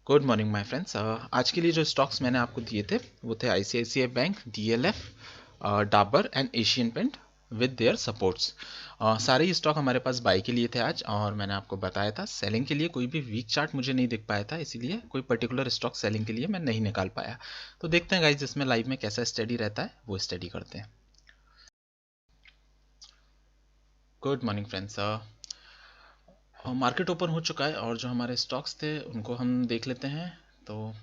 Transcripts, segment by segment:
Good morning my friends. आज के लिए जो स्टॉक्स मैंने आपको दिए थे वो थे ICICI bank, DLF, Dabur and Asian paint with their supports. सारे ही स्टॉक हमारे पास बाई के लिए थे आज, और मैंने आपको बताया था सेलिंग के लिए कोई भी वीक चार्ट मुझे नहीं दिख पाया था, इसीलिए कोई पर्टिकुलर स्टॉक सेलिंग के लिए मैं नहीं निकाल पाया। तो देखते हैं गाइज इसमें लाइव में कैसा स्टडी रहता है, वो स्टडी करते हैं। Good morning friends. Market open हो चुका है और जो हमारे स्टॉक्स थे उनको हम देख लेते हैं। तो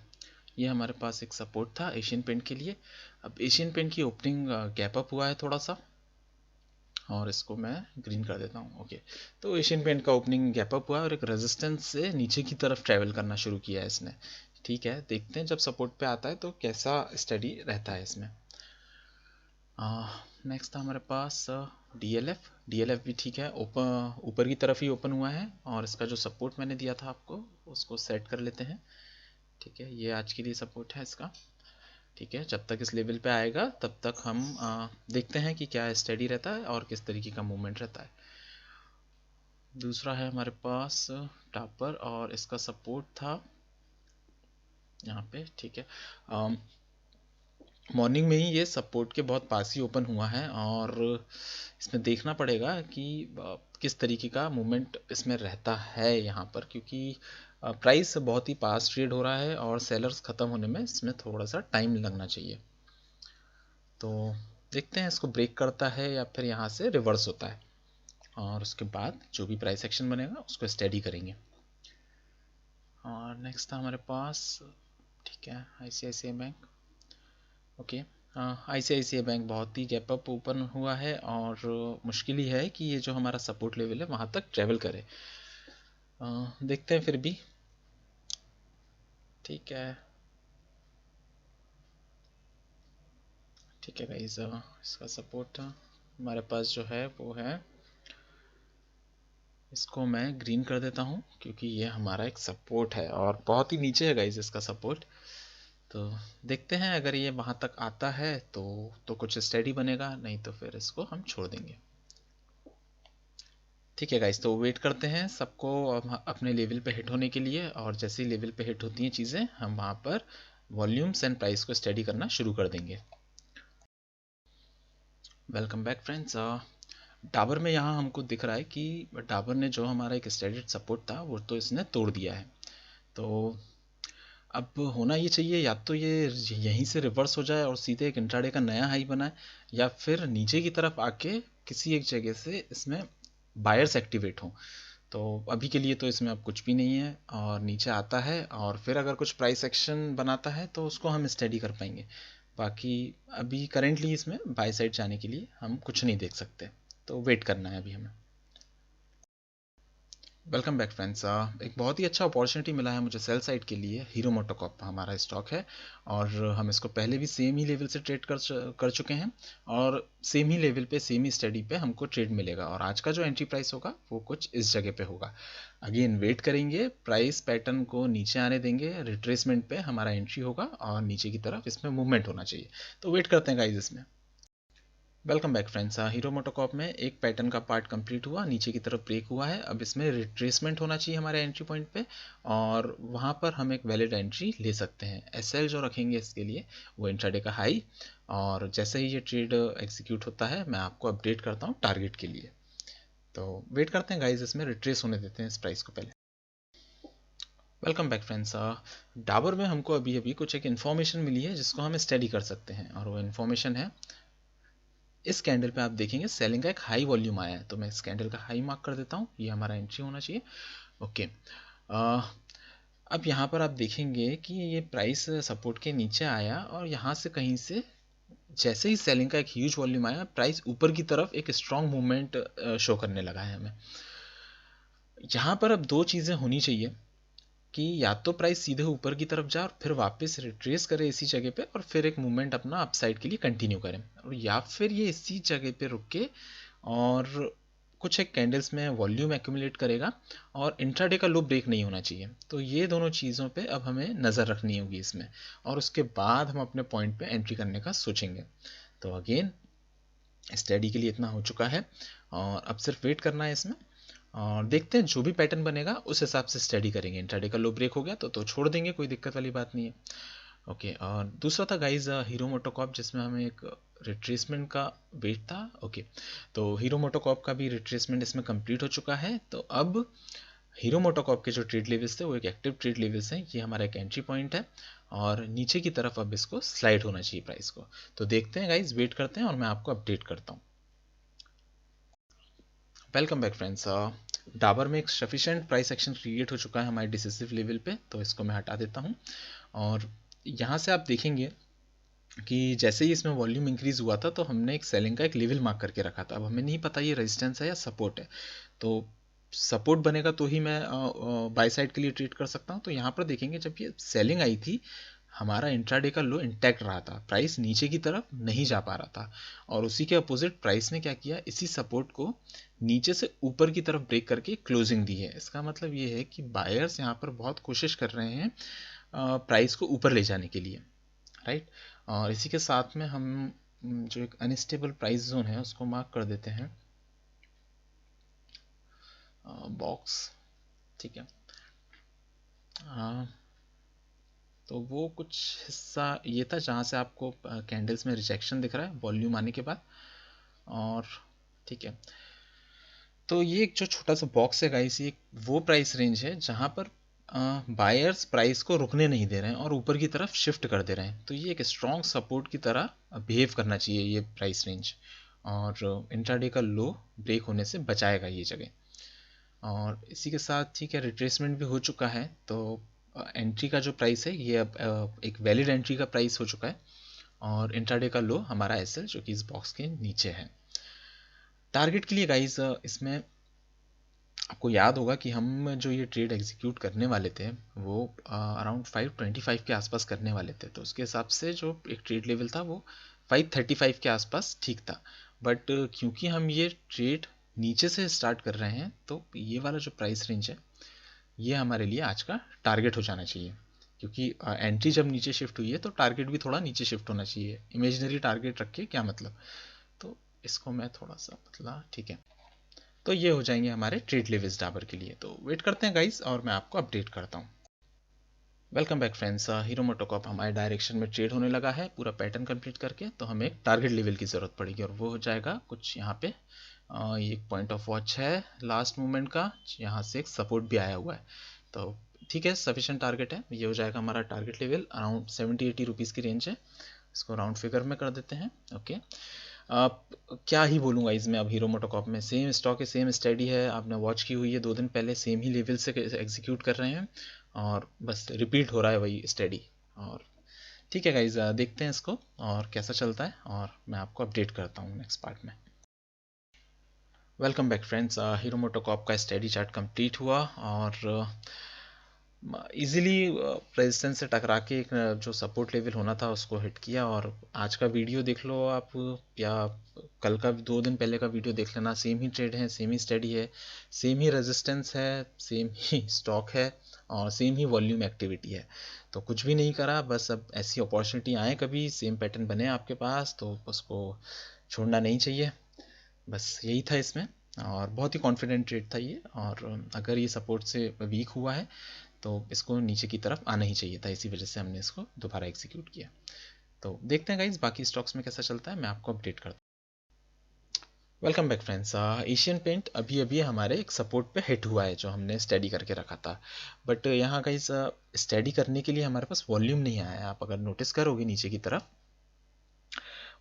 ये हमारे पास एक सपोर्ट था एशियन पेंट के लिए। अब एशियन पेंट की ओपनिंग गैप अप हुआ है थोड़ा सा, और इसको मैं ग्रीन कर देता हूँ। ओके, तो एशियन पेंट का ओपनिंग गैप अप हुआ है और एक रेजिस्टेंस से नीचे की तरफ ट्रैवल करना शुरू किया है इसने। ठीक है, देखते हैं जब सपोर्ट पे आता है तो कैसा स्टडी रहता है इसमें। नेक्स्ट था हमारे पास डीएलएफ। डीएलएफ भी ठीक है, ऊपर ऊपर की तरफ ही ओपन हुआ है, और इसका जो सपोर्ट मैंने दिया था आपको उसको सेट कर लेते हैं। ठीक है, ये आज के लिए सपोर्ट है इसका। ठीक है, जब तक इस लेवल पे आएगा तब तक हम देखते हैं कि क्या स्टडी रहता है और किस तरीके का मूवमेंट रहता है। दूसरा है हमारे पास टापर, और इसका सपोर्ट था यहाँ पे। ठीक है, मॉर्निंग में ही ये सपोर्ट के बहुत पास ही ओपन हुआ है, और इसमें देखना पड़ेगा कि किस तरीके का मूवमेंट इसमें रहता है यहाँ पर, क्योंकि प्राइस बहुत ही पास ट्रेड हो रहा है और सेलर्स ख़त्म होने में इसमें थोड़ा सा टाइम लगना चाहिए। तो देखते हैं इसको ब्रेक करता है या फिर यहाँ से रिवर्स होता है, और उसके बाद जो भी प्राइस एक्शन बनेगा उसको स्टडी करेंगे। और नेक्स्ट था हमारे पास, ठीक है, ICICI bank. Okay, ICICI bank बहुत ही गैप अप ओपन हुआ है, और मुश्किल ही है कि ये जो हमारा सपोर्ट लेवल है वहाँ तक ट्रेवल करे। देखते हैं फिर भी। ठीक है, ठीक है गाइस, इसका सपोर्ट हमारे पास जो है वो है, इसको मैं ग्रीन कर देता हूँ क्योंकि ये हमारा एक सपोर्ट है और बहुत ही नीचे है गाइस इसका सपोर्ट। तो देखते हैं अगर ये वहाँ तक आता है तो कुछ स्टडी बनेगा, नहीं तो फिर इसको हम छोड़ देंगे। ठीक है गाइस, तो वेट करते हैं सबको अपने लेवल पे हिट होने के लिए, और जैसे ही लेवल पे हिट होती हैं चीज़ें हम वहाँ पर वॉल्यूम्स एंड प्राइस को स्टडी करना शुरू कर देंगे। Welcome back friends. डाबर में यहाँ हमको दिख रहा है कि डाबर ने जो हमारा एक स्टैंडर्ड सपोर्ट था वो तो इसने तोड़ दिया है। तो अब होना ये चाहिए, या तो ये यहीं से रिवर्स हो जाए और सीधे एक इंट्राडे का नया हाई बनाए, या फिर नीचे की तरफ आके किसी एक जगह से इसमें बायर्स एक्टिवेट हों। तो अभी के लिए तो इसमें अब कुछ भी नहीं है, और नीचे आता है और फिर अगर कुछ प्राइस एक्शन बनाता है तो उसको हम स्टडी कर पाएंगे। बाकी अभी करेंटली इसमें बाय साइड जाने के लिए हम कुछ नहीं देख सकते, तो वेट करना है अभी हमें। Welcome back friends. एक बहुत ही अच्छा अपॉर्चुनिटी मिला है मुझे सेल साइड के लिए। हीरो मोटोकॉप हमारा स्टॉक है, और हम इसको पहले भी सेम ही लेवल से ट्रेड कर चुके हैं, और सेम ही लेवल पे सेम ही स्टडी पे हमको ट्रेड मिलेगा, और आज का जो एंट्री प्राइस होगा वो कुछ इस जगह पे होगा। अगेन वेट करेंगे, प्राइस पैटर्न को नीचे आने देंगे, रिट्रेसमेंट पे हमारा एंट्री होगा और नीचे की तरफ इसमें मूवमेंट होना चाहिए। तो वेट करते हैं गाइज इसमें। Welcome back friends. Hero MotoCorp में एक पैटर्न का पार्ट कंप्लीट हुआ, नीचे की तरफ ब्रेक हुआ है, अब इसमें रिट्रेसमेंट होना चाहिए हमारे एंट्री पॉइंट पे, और वहाँ पर हम एक वैलिड एंट्री ले सकते हैं। एसएल जो रखेंगे इसके लिए वो इंट्राडे का हाई, और जैसे ही ये ट्रेड एग्जीक्यूट होता है मैं आपको अपडेट करता हूँ टारगेट के लिए। तो वेट करते हैं गाइज, इसमें रिट्रेस होने देते हैं इस प्राइस को पहले। Welcome back friends. डाबर में हमको अभी अभी कुछ एक इन्फॉर्मेशन मिली है जिसको हम स्टडी कर सकते हैं, और वो इन्फॉर्मेशन है, इस कैंडल पे आप देखेंगे सेलिंग का एक हाई वॉल्यूम आया है, तो मैं इस कैंडल का हाई मार्क कर देता हूँ, ये हमारा एंट्री होना चाहिए। ओके, अब यहाँ पर आप देखेंगे कि ये प्राइस सपोर्ट के नीचे आया, और यहाँ से कहीं से जैसे ही सेलिंग का एक ह्यूज वॉल्यूम आया, प्राइस ऊपर की तरफ एक स्ट्रॉन्ग मूवमेंट शो करने लगा है हमें। यहाँ पर अब दो चीज़ें होनी चाहिए, कि या तो प्राइस सीधे ऊपर की तरफ जाए और फिर वापस रिट्रेस करे इसी जगह पे, और फिर एक मूवमेंट अपना अपसाइड के लिए कंटिन्यू करें, और या फिर ये इसी जगह पे रुक के और कुछ एक कैंडल्स में वॉल्यूम एक्यूमुलेट करेगा, और इंट्राडे का लो ब्रेक नहीं होना चाहिए। तो ये दोनों चीज़ों पे अब हमें नज़र रखनी होगी इसमें, और उसके बाद हम अपने पॉइंट पे एंट्री करने का सोचेंगे। तो अगेन स्टडी के लिए इतना हो चुका है, और अब सिर्फ वेट करना है इसमें, और देखते हैं जो भी पैटर्न बनेगा उस हिसाब से स्टडी करेंगे। इंट्राडे का लो ब्रेक हो गया तो छोड़ देंगे, कोई दिक्कत वाली बात नहीं है। ओके, और दूसरा था गाइज हीरो मोटोकॉर्प, जिसमें हमें एक रिट्रेसमेंट का वेट था। ओके, तो हीरो मोटोकॉर्प का भी रिट्रेसमेंट इसमें कंप्लीट हो चुका है। तो अब हीरो मोटोकॉर्प के जो ट्रेड लेवल्स थे वो एक एक्टिव ट्रेड लेवल्स हैं। ये हमारा एक एंट्री पॉइंट है और नीचे की तरफ अब इसको स्लाइड होना चाहिए प्राइस को। तो देखते हैं गाइज, वेट करते हैं और मैं आपको अपडेट करता हूँ। Welcome back friends. डाबर में एक सफिशिएंट प्राइस एक्शन क्रिएट हो चुका है हमारे डिसिसिव लेवल पे, तो इसको मैं हटा देता हूँ। और यहाँ से आप देखेंगे कि जैसे ही इसमें वॉल्यूम इंक्रीज हुआ था तो हमने एक सेलिंग का एक लेवल मार्क करके रखा था। अब हमें नहीं पता ये रेजिस्टेंस है या सपोर्ट है, तो सपोर्ट बनेगा तो ही मैं बाय साइड के लिए ट्रेड कर सकता हूँ। तो यहाँ पर देखेंगे जब ये सेलिंग आई थी, हमारा इंट्राडे का लो इंटैक्ट रहा था, प्राइस नीचे की तरफ नहीं जा पा रहा था। और उसी के अपोजिट प्राइस ने क्या किया, इसी सपोर्ट को नीचे से ऊपर की तरफ ब्रेक करके क्लोजिंग दी है। इसका मतलब ये है कि बायर्स यहाँ पर बहुत कोशिश कर रहे हैं प्राइस को ऊपर ले जाने के लिए, राइट। और इसी के साथ में हम जो एक अनस्टेबल प्राइस जोन है उसको मार्क कर देते हैं, बॉक्स, ठीक है। तो वो कुछ हिस्सा ये था जहाँ से आपको कैंडल्स में रिजेक्शन दिख रहा है वॉल्यूम आने के बाद, और ठीक है। तो ये एक जो छोटा सा बॉक्स है गाइस, ये वो प्राइस रेंज है जहाँ पर बायर्स प्राइस को रुकने नहीं दे रहे हैं और ऊपर की तरफ शिफ्ट कर दे रहे हैं। तो ये एक स्ट्रॉन्ग सपोर्ट की तरह बिहेव करना चाहिए ये प्राइस रेंज, और इंट्राडे का लो ब्रेक होने से बचाएगा ये जगह। और इसी के साथ ठीक है, रिट्रेसमेंट भी हो चुका है। तो एंट्री का जो प्राइस है ये अब एक वैलिड एंट्री का प्राइस हो चुका है, और इंट्राडे का लो हमारा एसएल जो कि इस बॉक्स के नीचे है। टारगेट के लिए गाइस इसमें आपको याद होगा कि हम जो ये ट्रेड एग्जीक्यूट करने वाले थे वो अराउंड 525 के आसपास करने वाले थे। तो उसके हिसाब से जो एक ट्रेड लेवल था वो 535 के आसपास ठीक था। बट क्योंकि हम ये ट्रेड नीचे से स्टार्ट कर रहे हैं तो ये वाला जो प्राइस रेंज है ये हमारे लिए आज का टारगेट हो जाना चाहिए, क्योंकि एंट्री जब नीचे शिफ्ट हुई है तो टारगेट भी थोड़ा नीचे शिफ्ट होना चाहिए। इमेजिनरी टारगेट रख के क्या मतलब। तो इसको मैं थोड़ा सा बदला, ठीक है। तो ये हो जाएंगे हमारे ट्रेड लेवल्स डाबर के लिए। तो वेट करते हैं गाइस और मैं आपको अपडेट करता हूँ। Welcome back friends. Hero MotoCorp हमारे डायरेक्शन में ट्रेड होने लगा है पूरा पैटर्न कंप्लीट करके। तो हमें एक टारगेट लेवल की ज़रूरत पड़ेगी और वो हो जाएगा कुछ यहाँ पे। ये एक पॉइंट ऑफ वॉच है लास्ट मूवमेंट का, यहाँ से एक सपोर्ट भी आया हुआ है। तो ठीक है, सफिशिएंट टारगेट है, ये हो जाएगा हमारा टारगेट लेवल। अराउंड 70-80 रुपीज़ की रेंज है। इसको राउंड फिगर में कर देते हैं। ओके, आप क्या ही बोलूँगा इसमें। अब हीरो मोटोकॉप में सेम स्टॉक है, सेम स्टडी है, आपने वॉच की हुई है 2 दिन पहले, सेम ही लेवल से एग्जीक्यूट कर रहे हैं और बस रिपीट हो रहा है वही स्टडी। और ठीक है गाइज, देखते हैं इसको और कैसा चलता है, और मैं आपको अपडेट करता हूँ नेक्स्ट पार्ट में। Welcome back friends. Hero MotoCorp का स्टडी चार्ट कंप्लीट हुआ और इजीली रेजिस्टेंस से टकरा के एक जो सपोर्ट लेवल होना था उसको हिट किया। और आज का वीडियो देख लो आप, या कल का 2 दिन पहले का वीडियो देख लेना, सेम ही ट्रेड है, सेम ही स्टडी है, सेम ही रेजिस्टेंस है, सेम ही स्टॉक है और सेम ही वॉल्यूम एक्टिविटी है। तो कुछ भी नहीं करा, बस अब ऐसी अपॉर्चुनिटी आए कभी सेम पैटर्न बने आपके पास तो उसको छोड़ना नहीं चाहिए। बस यही था इसमें, और बहुत ही कॉन्फिडेंट ट्रेड था ये। और अगर ये सपोर्ट से वीक हुआ है तो इसको नीचे की तरफ आना ही चाहिए था, इसी वजह से हमने इसको दोबारा एग्जीक्यूट किया। तो देखते हैं गाइज बाकी स्टॉक्स में कैसा चलता है, मैं आपको अपडेट करता हूँ। Welcome back friends. Asian paint अभी अभी हमारे एक सपोर्ट पे हिट हुआ है जो हमने स्टडी करके रखा था। बट यहाँ गाइज स्टडी करने के लिए हमारे पास वॉल्यूम नहीं आया है। आप अगर नोटिस करोगे नीचे की तरफ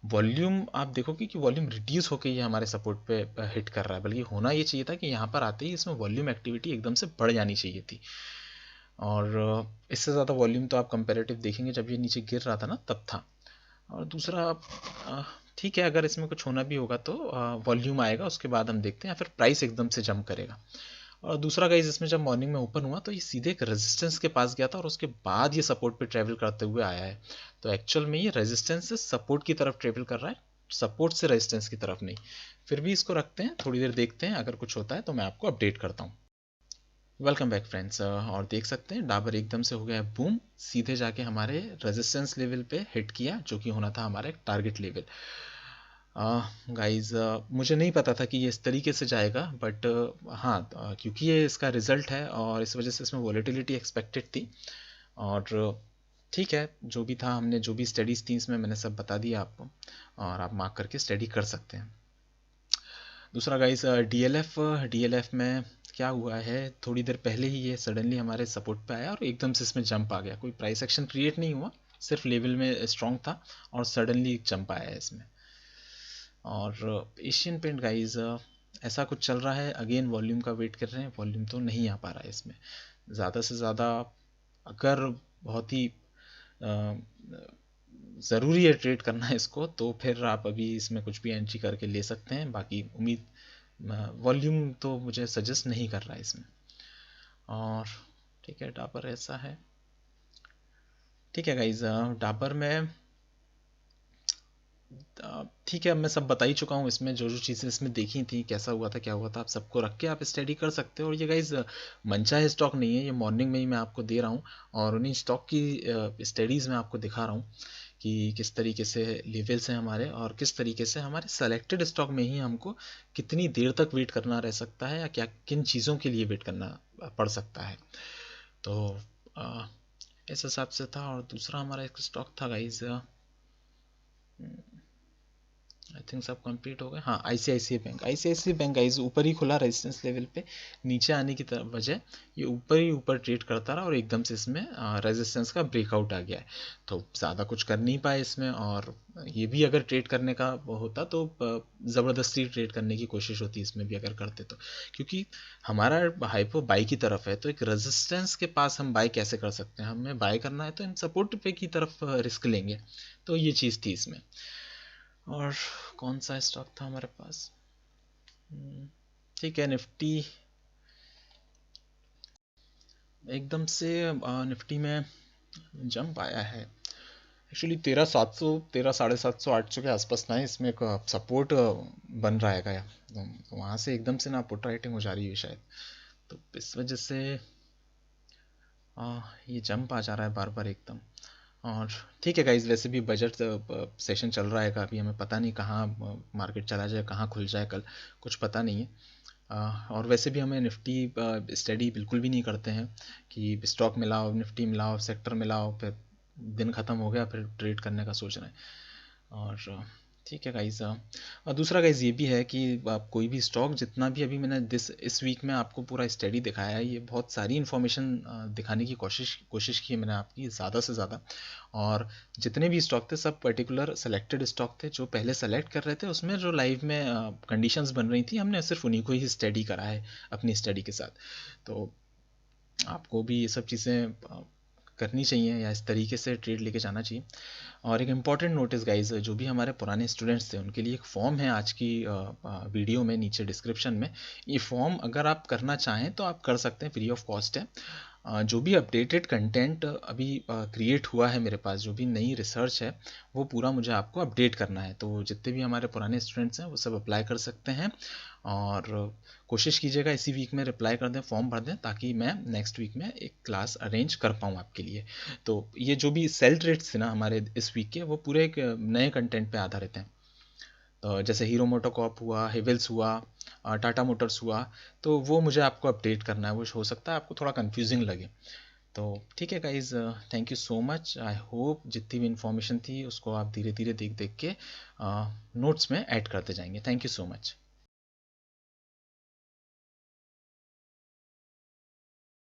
वॉल्यूम आप देखोगे कि वॉल्यूम रिड्यूस होकर ये हमारे सपोर्ट पे हिट कर रहा है, बल्कि होना ये चाहिए था कि यहाँ पर आते ही इसमें वॉल्यूम एक्टिविटी एकदम से बढ़ जानी चाहिए थी। और इससे ज़्यादा वॉल्यूम तो आप कंपेरेटिव देखेंगे जब ये नीचे गिर रहा था ना तब था। और दूसरा ठीक है, अगर इसमें कुछ होना भी होगा तो वॉल्यूम आएगा उसके बाद हम देखते हैं, या फिर प्राइस एकदम से जंप करेगा। और दूसरा गाइज, इसमें जब मॉर्निंग में ओपन हुआ तो ये सीधे एक रेजिस्टेंस के पास गया था और उसके बाद ये सपोर्ट पे ट्रेवल करते हुए आया है। तो एक्चुअल में ये रेजिस्टेंस से सपोर्ट की तरफ ट्रेवल कर रहा है, सपोर्ट से रेजिस्टेंस की तरफ नहीं। फिर भी इसको रखते हैं, थोड़ी देर देखते हैं, अगर कुछ होता है तो मैं आपको अपडेट करता हूँ। Welcome back friends. और देख सकते हैं डाबर एकदम से हो गया बूम, सीधे जाके हमारे रेजिस्टेंस लेवल पे हिट किया जो कि होना था हमारा एक टारगेट लेवल। गाइस, मुझे नहीं पता था कि ये इस तरीके से जाएगा, बट हाँ, क्योंकि ये इसका रिजल्ट है और इस वजह से इसमें वॉलेटिलिटी एक्सपेक्टेड थी। और ठीक है, जो भी था, हमने जो भी स्टडीज़ थी इसमें मैंने सब बता दिया आपको, और आप मार्क करके स्टडी कर सकते हैं। दूसरा गाइस, डीएलएफ में क्या हुआ है, थोड़ी देर पहले ही ये सडनली हमारे सपोर्ट पे आया और एकदम से इसमें जंप आ गया। कोई प्राइस एक्शन क्रिएट नहीं हुआ, सिर्फ लेवल में स्ट्रांग था और सडनली जंप आया है इसमें। और एशियन पेंट गाइस, ऐसा कुछ चल रहा है, अगेन वॉल्यूम का वेट कर रहे हैं, वॉल्यूम तो नहीं आ पा रहा है इसमें। ज़्यादा से ज़्यादा अगर बहुत ही ज़रूरी है ट्रेड करना है इसको, तो फिर आप अभी इसमें कुछ भी एंट्री करके ले सकते हैं। बाकी उम्मीद, वॉल्यूम तो मुझे सजेस्ट नहीं कर रहा है इसमें। और ठीक है, डाबर ऐसा है। ठीक है गाइज, डाबर में ठीक है, अब मैं सब बता ही चुका हूँ। इसमें जो जो चीज़ें इसमें देखी थी, कैसा हुआ था क्या हुआ था, आप सबको रख के आप स्टडी कर सकते हो। और ये गाइज मनचाहे स्टॉक नहीं है, ये मॉर्निंग में ही मैं आपको दे रहा हूँ और उन्हीं स्टॉक की स्टडीज़ में आपको दिखा रहा हूँ कि किस तरीके से लेवल्स हैं हमारे, और किस तरीके से हमारे सेलेक्टेड स्टॉक में ही हमको कितनी देर तक वेट करना रह सकता है, या क्या किन चीज़ों के लिए वेट करना पड़ सकता है। तो अ, इस हिसाब से था। और दूसरा हमारा एक स्टॉक था गाइज, आई थिंक सब कंप्लीट हो गए। हाँ, आईसीआईसीआई बैंक गाइस ऊपर ही खुला रेजिस्टेंस लेवल पे, नीचे आने की तरफ वजह ये ऊपर ही ऊपर ट्रेड करता रहा और एकदम से इसमें रेजिस्टेंस का ब्रेकआउट आ गया है। तो ज़्यादा कुछ कर नहीं पाए इसमें। और ये भी अगर ट्रेड करने का होता तो ज़बरदस्ती ट्रेड करने की कोशिश होती इसमें भी अगर करते तो, क्योंकि हमारा हाइपो बाई की तरफ है, तो एक रेजिस्टेंस के पास हम बाई कैसे कर सकते हैं। हमें बाई करना है तो हम सपोर्ट पे की तरफ रिस्क लेंगे। तो ये चीज़ थी इसमें। और कौन सा स्टॉक था हमारे पास, ठीक है, निफ्टी एकदम से निफ्टी में जंप आया है। एक्चुअली 13,700, 13,750, 800 के आसपास ना इसमें एक सपोर्ट बन रहा है क्या, तो वहाँ से एकदम से ना पुट राइटिंग हो जा रही है शायद, तो इस वजह से ये जंप आ जा रहा है बार बार एकदम। और ठीक है गाइज, वैसे भी बजट सेशन चल रहा है, अभी हमें पता नहीं कहाँ मार्केट चला जाए, कहाँ खुल जाए कल, कुछ पता नहीं है। और वैसे भी हमें निफ्टी स्टडी बिल्कुल भी नहीं करते हैं कि स्टॉक मिलाओ, निफ्टी मिलाओ, सेक्टर मिलाओ, फिर दिन ख़त्म हो गया फिर ट्रेड करने का सोच रहे हैं। और ठीक है गाइज, और दूसरा गाइज ये भी है कि आप कोई भी स्टॉक, जितना भी अभी मैंने इस वीक में आपको पूरा स्टडी दिखाया है, ये बहुत सारी इन्फॉर्मेशन दिखाने की कोशिश की है मैंने आपकी, ज़्यादा से ज़्यादा। और जितने भी स्टॉक थे सब पर्टिकुलर सेलेक्टेड स्टॉक थे, जो पहले सेलेक्ट कर रहे थे, उसमें जो लाइव में कंडीशंस बन रही थी, हमने सिर्फ उन्हीं को ही स्टडी करा है अपनी स्टडी के साथ। तो आपको भी ये सब चीज़ें करनी चाहिए, या इस तरीके से ट्रेड लेके जाना चाहिए। और एक इम्पॉर्टेंट नोटिस गाइज, जो भी हमारे पुराने स्टूडेंट्स थे उनके लिए एक फॉर्म है आज की वीडियो में नीचे डिस्क्रिप्शन में। ये फॉर्म अगर आप करना चाहें तो आप कर सकते हैं, फ्री ऑफ कॉस्ट है। जो भी अपडेटेड कंटेंट अभी क्रिएट हुआ है मेरे पास, जो भी नई रिसर्च है, वो पूरा मुझे आपको अपडेट करना है। तो जितने भी हमारे पुराने स्टूडेंट्स हैं वो सब अप्लाई कर सकते हैं। और कोशिश कीजिएगा इसी वीक में रिप्लाई कर दें, फॉर्म भर दें, ताकि मैं नेक्स्ट वीक में एक क्लास अरेंज कर पाऊँ आपके लिए। तो ये जो भी सेल ट्रेड्स थे ना हमारे इस वीक के, वो पूरे एक नए कंटेंट पे आधारित हैं। तो जैसे हीरो मोटोकॉर्प हुआ, हेवल्स हुआ, टाटा मोटर्स हुआ, तो वो मुझे आपको अपडेट करना है। वो हो सकता है आपको थोड़ा कंफ्यूजिंग लगे। तो ठीक है guys, thank you so much. I hope जितनी भी इन्फॉर्मेशन थी उसको आप धीरे धीरे देख देख के नोट्स में ऐड करते जाएंगे। Thank you so much.